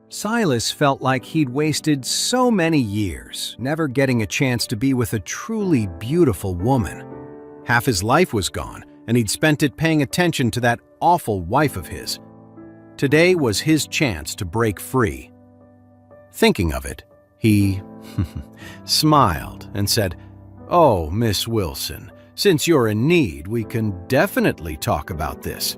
Silas felt like he'd wasted so many years, never getting a chance to be with a truly beautiful woman. Half his life was gone, and he'd spent it paying attention to that awful wife of his. Today was his chance to break free. Thinking of it, he smiled and said, "Oh, Miss Wilson, since you're in need, we can definitely talk about this.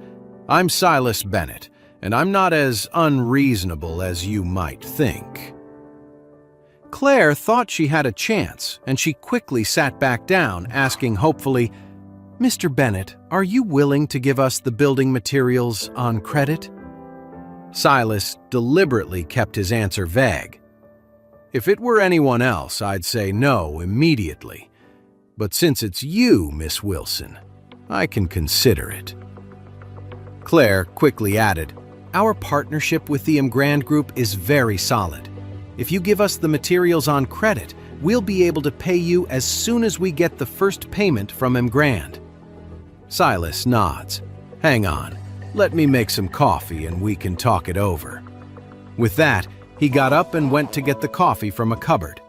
I'm Silas Bennett, and I'm not as unreasonable as you might think." Claire thought she had a chance, and she quickly sat back down, asking hopefully, "Mr. Bennett, are you willing to give us the building materials on credit?" Silas deliberately kept his answer vague. "If it were anyone else, I'd say no immediately. But since it's you, Miss Wilson, I can consider it." Claire quickly added, "Our partnership with the Grand Group is very solid. If you give us the materials on credit, we'll be able to pay you as soon as we get the first payment from Grand." Silas nods. "Hang on, let me make some coffee and we can talk it over." With that, he got up and went to get the coffee from a cupboard.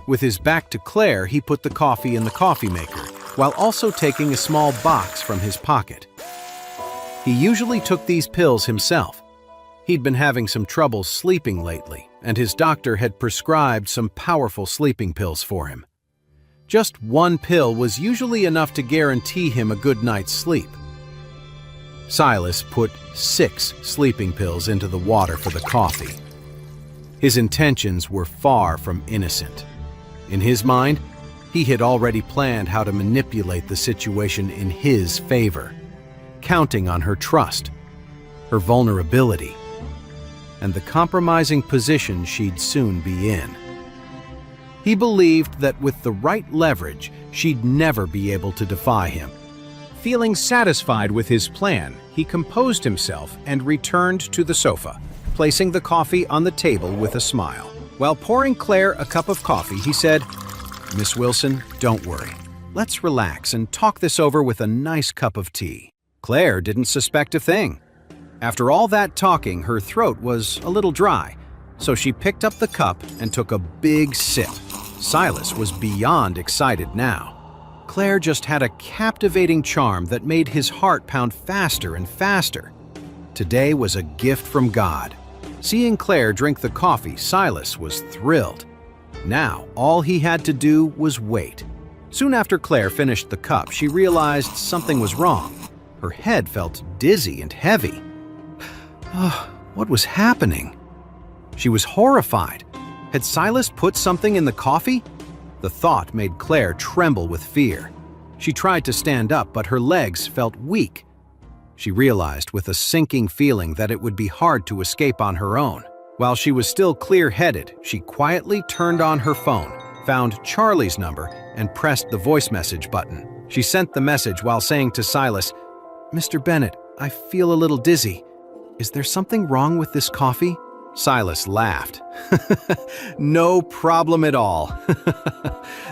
With his back to Claire, he put the coffee in the coffee maker, while also taking a small box from his pocket. He usually took these pills himself. He'd been having some trouble sleeping lately, and his doctor had prescribed some powerful sleeping pills for him. Just one pill was usually enough to guarantee him a good night's sleep. Silas put 6 sleeping pills into the water for the coffee. His intentions were far from innocent. In his mind, he had already planned how to manipulate the situation in his favor, counting on her trust, her vulnerability, and the compromising position she'd soon be in. He believed that with the right leverage, she'd never be able to defy him. Feeling satisfied with his plan, he composed himself and returned to the sofa, placing the coffee on the table with a smile. While pouring Claire a cup of coffee, he said, "Miss Wilson, don't worry. Let's relax and talk this over with a nice cup of tea." Claire didn't suspect a thing. After all that talking, her throat was a little dry, so she picked up the cup and took a big sip. Silas was beyond excited now. Claire just had a captivating charm that made his heart pound faster and faster. Today was a gift from God. Seeing Claire drink the coffee, Silas was thrilled. Now, all he had to do was wait. Soon after Claire finished the cup, she realized something was wrong. Her head felt dizzy and heavy. What was happening? She was horrified. Had Silas put something in the coffee? The thought made Claire tremble with fear. She tried to stand up, but her legs felt weak. She realized with a sinking feeling that it would be hard to escape on her own. While she was still clear-headed, she quietly turned on her phone, found Charlie's number, and pressed the voice message button. She sent the message while saying to Silas, "Mr. Bennett, I feel a little dizzy. Is there something wrong with this coffee?" Silas laughed. "No problem at all.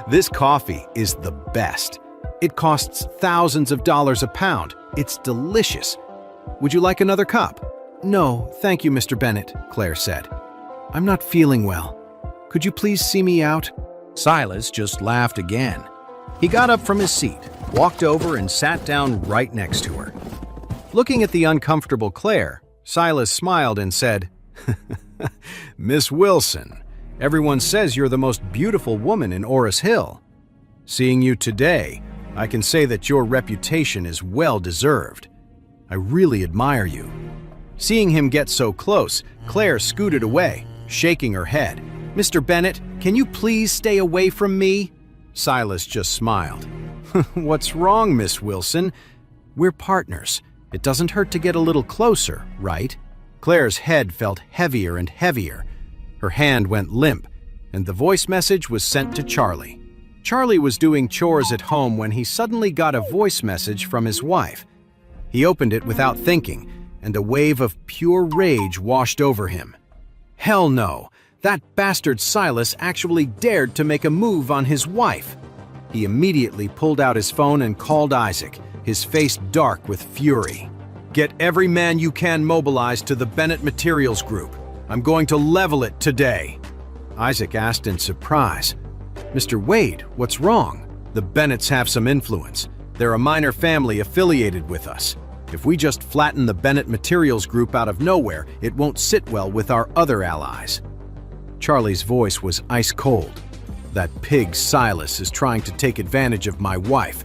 This coffee is the best. It costs thousands of dollars a pound. It's delicious. Would you like another cup?" "No, thank you, Mr. Bennett," Claire said. "I'm not feeling well. Could you please see me out?" Silas just laughed again. He got up from his seat, walked over, and sat down right next to her. Looking at the uncomfortable Claire, Silas smiled and said, "Miss Wilson, everyone says you're the most beautiful woman in Oris Hill. Seeing you today, I can say that your reputation is well-deserved. I really admire you." Seeing him get so close, Claire scooted away, shaking her head. "Mr. Bennett, can you please stay away from me?" Silas just smiled. "What's wrong, Miss Wilson? We're partners. It doesn't hurt to get a little closer, right?" Claire's head felt heavier and heavier. Her hand went limp, and the voice message was sent to Charlie. Charlie was doing chores at home when he suddenly got a voice message from his wife. He opened it without thinking, and a wave of pure rage washed over him. Hell no! That bastard Silas actually dared to make a move on his wife. He immediately pulled out his phone and called Isaac, his face dark with fury. "Get every man you can mobilized to the Bennett Materials Group. I'm going to level it today." Isaac asked in surprise. "Mr. Wade, what's wrong?" "The Bennetts have some influence. They're a minor family affiliated with us. If we just flatten the Bennett Materials Group out of nowhere, it won't sit well with our other allies." Charlie's voice was ice cold. "That pig Silas is trying to take advantage of my wife.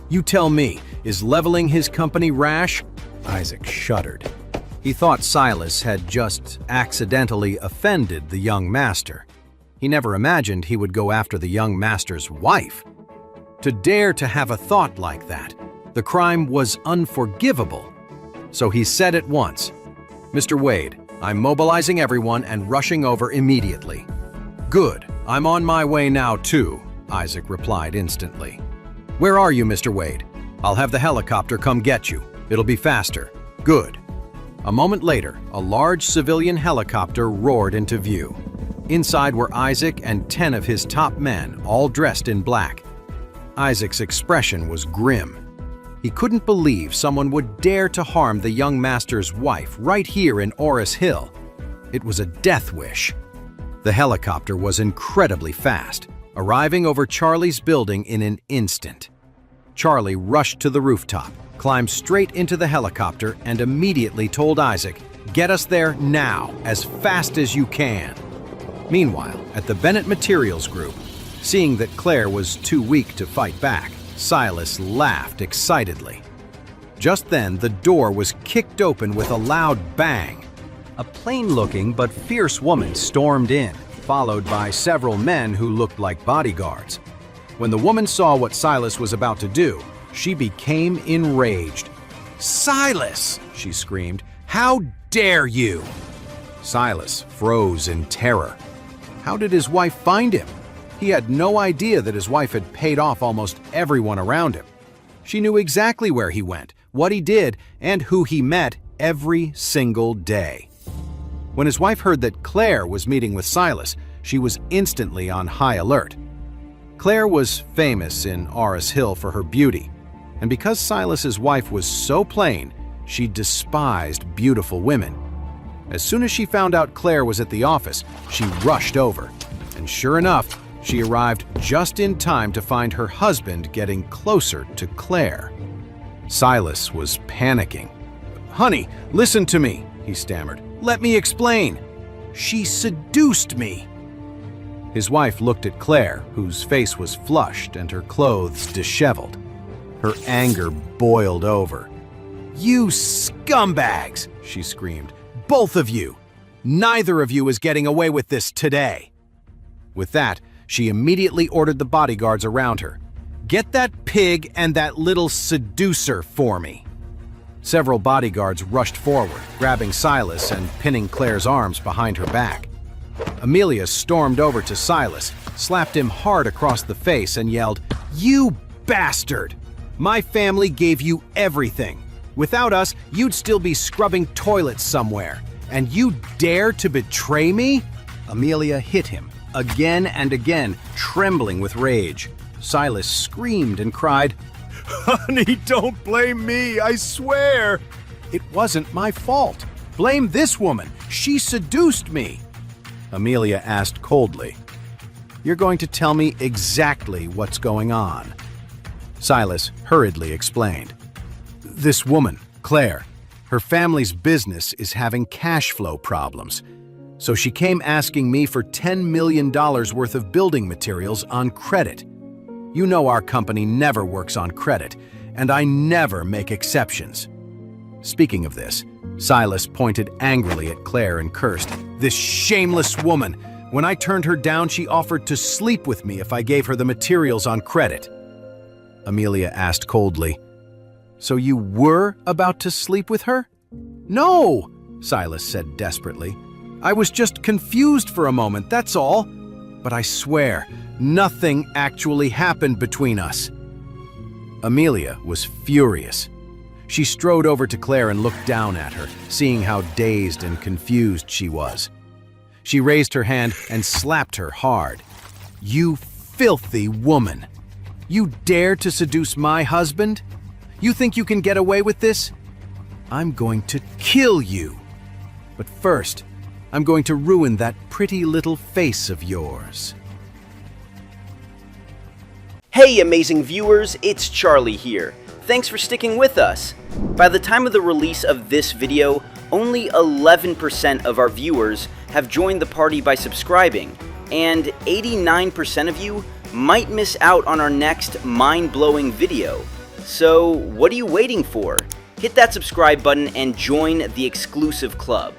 You tell me, is leveling his company rash?" Isaac shuddered. He thought Silas had just accidentally offended the young master. He never imagined he would go after the young master's wife. To dare to have a thought like that, the crime was unforgivable. So he said at once, "Mr. Wade, I'm mobilizing everyone and rushing over immediately." "Good, I'm on my way now too," Isaac replied instantly. "Where are you, Mr. Wade? I'll have the helicopter come get you. It'll be faster." "Good." A moment later, a large civilian helicopter roared into view. Inside were Isaac and 10 of his top men, all dressed in black. Isaac's expression was grim. He couldn't believe someone would dare to harm the young master's wife right here in Oris Hill. It was a death wish. The helicopter was incredibly fast, arriving over Charlie's building in an instant. Charlie rushed to the rooftop, climbed straight into the helicopter, and immediately told Isaac, "Get us there now, as fast as you can." Meanwhile, at the Bennett Materials Group, seeing that Claire was too weak to fight back, Silas laughed excitedly. Just then, the door was kicked open with a loud bang. A plain-looking but fierce woman stormed in, followed by several men who looked like bodyguards. When the woman saw what Silas was about to do, she became enraged. "Silas!" she screamed. "How dare you!" Silas froze in terror. How did his wife find him? He had no idea that his wife had paid off almost everyone around him. She knew exactly where he went, what he did, and who he met every single day. When his wife heard that Claire was meeting with Silas, she was instantly on high alert. Claire was famous in Oris Hill for her beauty, and because Silas's wife was so plain, she despised beautiful women. As soon as she found out Claire was at the office, she rushed over, and sure enough, she arrived just in time to find her husband getting closer to Claire. Silas was panicking. "Honey, listen to me," he stammered. "Let me explain. She seduced me." His wife looked at Claire, whose face was flushed and her clothes disheveled. Her anger boiled over. "You scumbags!" she screamed. "Both of you! Neither of you is getting away with this today!" With that, she immediately ordered the bodyguards around her. "Get that pig and that little seducer for me." Several bodyguards rushed forward, grabbing Silas and pinning Claire's arms behind her back. Amelia stormed over to Silas, slapped him hard across the face, and yelled, "You bastard! My family gave you everything. Without us, you'd still be scrubbing toilets somewhere. And you dare to betray me?" Amelia hit him, again and again, trembling with rage. Silas screamed and cried, "Honey, don't blame me, I swear! It wasn't my fault. Blame this woman. She seduced me." Amelia asked coldly, "You're going to tell me exactly what's going on?" Silas hurriedly explained. "This woman, Claire, her family's business is having cash flow problems. So she came asking me for $10 million worth of building materials on credit. You know our company never works on credit, and I never make exceptions." Speaking of this, Silas pointed angrily at Claire and cursed, "This shameless woman! When I turned her down, she offered to sleep with me if I gave her the materials on credit." Amelia asked coldly, "So you were about to sleep with her?" "No," Silas said desperately. "I was just confused for a moment, that's all. But I swear, nothing actually happened between us." Amelia was furious. She strode over to Claire and looked down at her, seeing how dazed and confused she was. She raised her hand and slapped her hard. "You filthy woman! You dare to seduce my husband? You think you can get away with this? I'm going to kill you. But first, I'm going to ruin that pretty little face of yours. Hey amazing viewers, it's Charlie here. Thanks for sticking with us. By the time of the release of this video, only 11% of our viewers have joined the party by subscribing, and 89% of you might miss out on our next mind-blowing video. So what are you waiting for? Hit that subscribe button and join the exclusive club.